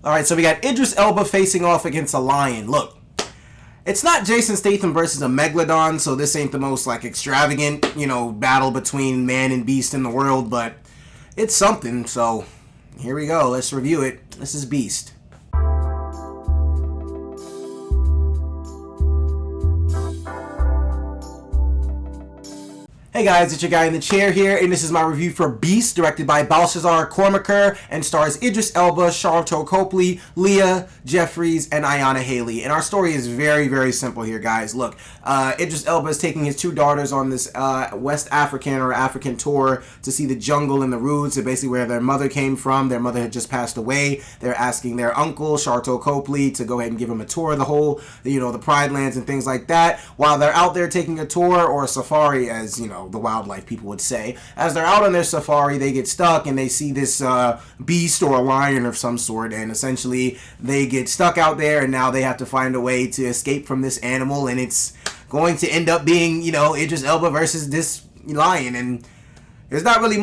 Alright, so we got Idris Elba facing off against a lion. Look, it's not Jason Statham versus a megalodon, so this ain't the most, like, extravagant, battle between man and beast in the world, but it's something, so here we go. Let's review it. This is Beast. Hey guys, it's your guy in the chair here, and this is my review for Beast, directed by Balshazar Cormaker, and stars Idris Elba, Sharlto Copley, Leah Jeffries, and Ayanna Haley. And our story is very, very simple here, guys. Look, Idris Elba is taking his two daughters on this West African or African tour to see the jungle and the roots, and basically where their mother came from. Their mother had just passed away. They're asking their uncle, Sharlto Copley, to go ahead and give them a tour of the whole, the Pride Lands and things like that. While they're out there taking a tour, or a safari, as, the wildlife people would say. As they're out on their safari, they get stuck and they see this beast or a lion of some sort, and essentially they get stuck out there, and now they have to find a way to escape from this animal, and it's going to end up being, Idris Elba versus this lion, and it's not really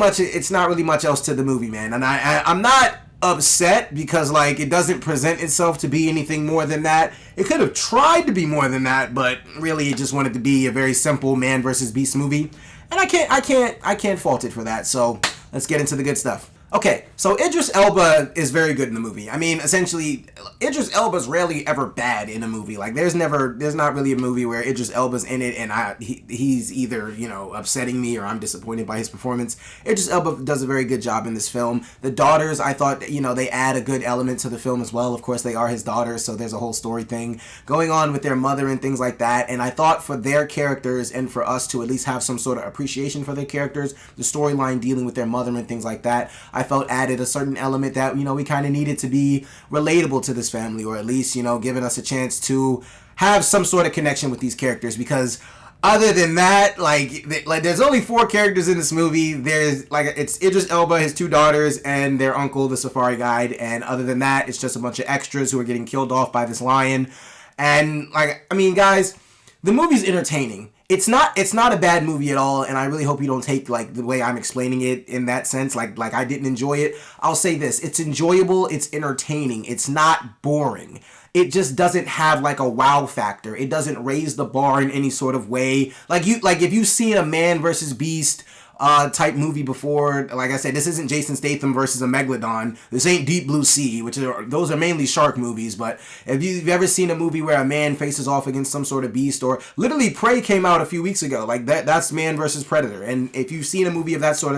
much else to the movie, man. And I'm not upset because, like, it doesn't present itself to be anything more than that. It could have tried to be more than that, but really it just wanted to be a very simple man versus beast movie. And I can't fault it for that. So let's get into the good stuff. Okay, so Idris Elba is very good in the movie. I mean, essentially, Idris Elba's rarely ever bad in a movie. Like, there's not really a movie where Idris Elba's in it and he's either, upsetting me or I'm disappointed by his performance. Idris Elba does a very good job in this film. The daughters, I thought, they add a good element to the film as well. Of course, they are his daughters, so there's a whole story thing going on with their mother and things like that. And I thought for their characters and for us to at least have some sort of appreciation for their characters, the storyline dealing with their mother and things like that, I felt added a certain element that, we kind of needed to be relatable to this family, or at least, giving us a chance to have some sort of connection with these characters, because other than that, like there's only 4 characters in this movie. There's, it's Idris Elba, his 2 daughters, and their uncle, the safari guide, and other than that, it's just a bunch of extras who are getting killed off by this lion. And, guys, the movie's entertaining. It's not a bad movie at all, and I really hope you don't take, the way I'm explaining it in that sense, like I didn't enjoy it. I'll say this, it's enjoyable, it's entertaining, it's not boring. It just doesn't have, a wow factor. It doesn't raise the bar in any sort of way. If you've seen a man versus beast type movie before, like I said, this isn't Jason Statham versus a megalodon. This ain't Deep Blue Sea, those are mainly shark movies. But if you've ever seen a movie where a man faces off against some sort of beast, or literally Prey came out a few weeks ago, that's Man versus Predator. And if you've seen a movie of that sort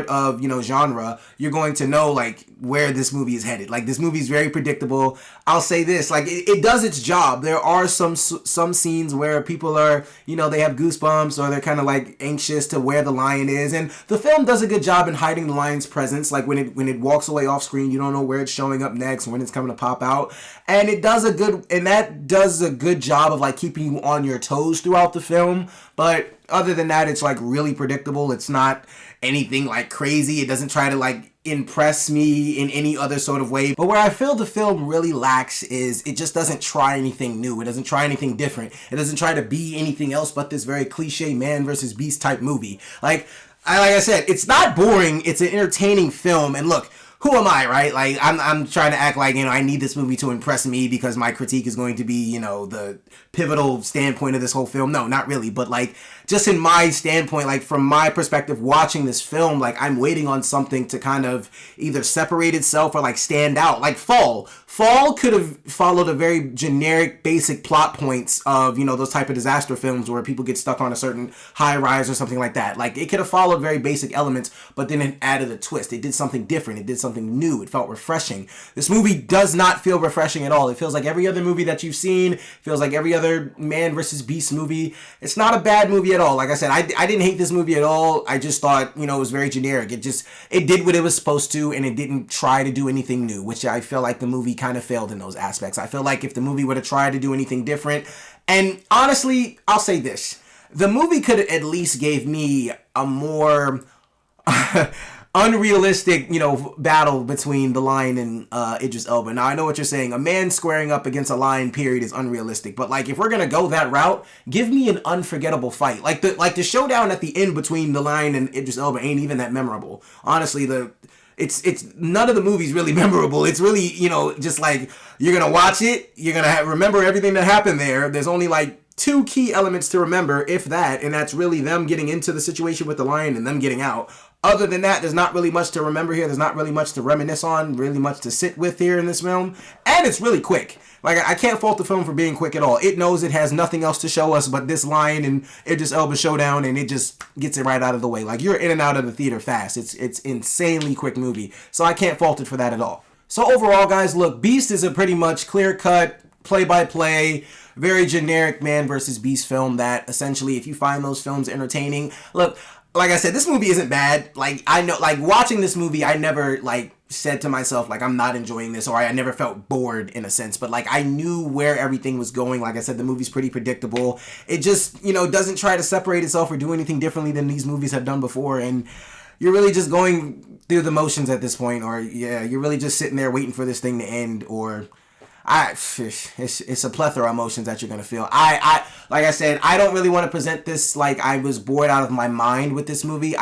of genre, you're going to know where this movie is headed. This movie is very predictable. I'll say this, it does its job. There are some scenes where people are, they have goosebumps, or they're kind of anxious to where the lion is, and the film does a good job in hiding the lion's presence. When it walks away off screen, you don't know where it's showing up next, when it's coming to pop out, and that does a good job of keeping you on your toes throughout the film. But other than that, it's really predictable. It's not anything crazy. It doesn't try to impress me in any other sort of way. But where I feel the film really lacks is it just doesn't try anything new. It doesn't try anything different. It doesn't try to be anything else but this very cliche man versus beast type movie. Like I said, it's not boring. It's an entertaining film. And look, who am I, right? I'm trying to act I need this movie to impress me because my critique is going to be, the pivotal standpoint of this whole film. No, not really. But just in my standpoint, from my perspective, watching this film, I'm waiting on something to kind of either separate itself or stand out. Fall could have followed a very generic, basic plot points of, those type of disaster films where people get stuck on a certain high rise or something like that. It could have followed very basic elements, but then it added a twist. It did something different. It did something new. It felt refreshing. This movie does not feel refreshing at all. It feels like every other movie that you've seen. It feels like every other man versus beast movie. It's not a bad movie at all. Like I said, I didn't hate this movie at all. I just thought, it was very generic. It did what it was supposed to, and it didn't try to do anything new, which I feel like the movie kind of failed in those aspects. I feel like if the movie would have tried to do anything different, and honestly, I'll say this, the movie could have at least gave me a more unrealistic, battle between the lion and Idris Elba. Now, I know what you're saying. A man squaring up against a lion, period, is unrealistic. But, if we're going to go that route, give me an unforgettable fight. The showdown at the end between the lion and Idris Elba ain't even that memorable. Honestly, it's none of the movie's really memorable. It's really, just like you're gonna watch it, you're gonna remember everything that happened there. There's only like two key elements to remember, if that, and that's really them getting into the situation with the lion and them getting out. Other than that, there's not really much to remember here. There's not really much to reminisce on, really much to sit with here in this film. And it's really quick. Like, I can't fault the film for being quick at all. It knows it has nothing else to show us but this lion and Idris Elba showdown, and it just gets it right out of the way. Like, you're in and out of the theater fast. It's insanely quick movie. So I can't fault it for that at all. So overall, guys, look, Beast is a pretty much clear-cut, play-by-play, very generic man versus beast film that essentially, if you find those films entertaining, look, like I said, this movie isn't bad. Like, I know, like, watching this movie, I never, like, said to myself, like, I'm not enjoying this, or I never felt bored in a sense, but like, I knew where everything was going. Like I said, the movie's pretty predictable. It just, doesn't try to separate itself or do anything differently than these movies have done before, and you're really just going through the motions at this point, or yeah, you're really just sitting there waiting for this thing to end, or it's a plethora of emotions that you're gonna feel. I like I said, I don't really want to present this like I was bored out of my mind with this movie.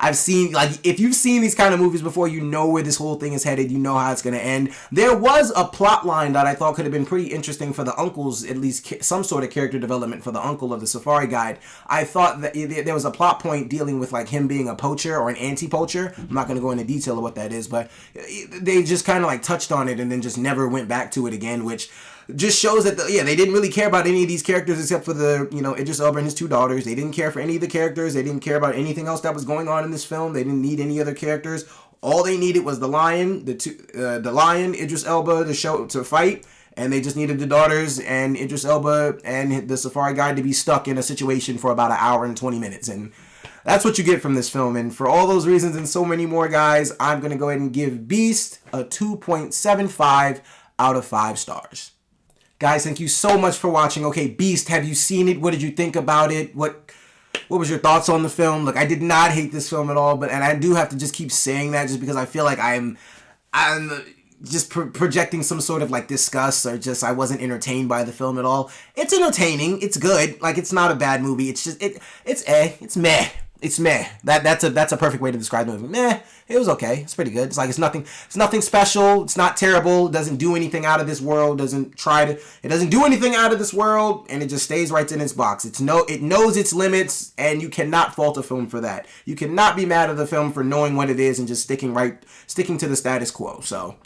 I've seen, like, if you've seen these kind of movies before, you know where this whole thing is headed. You know how it's gonna end. There was a plot line that I thought could have been pretty interesting for the uncles, at least some sort of character development for the uncle of the safari guide. I thought that there was a plot point dealing with like him being a poacher or an anti-poacher. I'm not gonna go into detail of what that is, but they just kind of like touched on it and then just never went back to it again, which just shows that they didn't really care about any of these characters except for the Idris Elba and his two daughters. They didn't care for any of the characters. They didn't care about anything else that was going on in this film. They didn't need any other characters. All they needed was the lion, the lion, Idris Elba to fight, and they just needed the daughters and Idris Elba and the safari guide to be stuck in a situation for about an hour and 20 minutes, and that's what you get from this film. And for all those reasons and so many more, guys, I'm going to go ahead and give Beast a 2.75 out of 5 stars. Guys, thank you so much for watching. Okay, Beast, have you seen it? What did you think about it? What was your thoughts on the film? Look, I did not hate this film at all, and I do have to just keep saying that just because I feel like I'm just projecting some sort of like disgust, or just I wasn't entertained by the film at all. It's entertaining. It's good. Like, it's not a bad movie. It's just it's meh. It's meh. That's a perfect way to describe the movie. Meh. It was okay. It's pretty good. It's like it's nothing special. It's not terrible. It doesn't do anything out of this world. It doesn't do anything out of this world, and it just stays right in its box. It knows its limits, and you cannot fault a film for that. You cannot be mad at the film for knowing what it is and just sticking to the status quo. So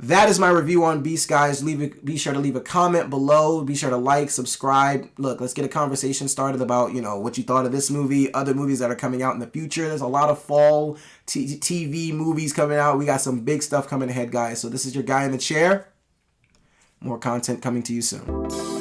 that is my review on Beast, guys. Be sure to leave a comment below. Be sure to like, subscribe. Look, let's get a conversation started about, what you thought of this movie, other movies that are coming out in the future. There's a lot of fall TV movies coming out. We got some big stuff coming ahead, guys. So this is your guy in the chair. More content coming to you soon.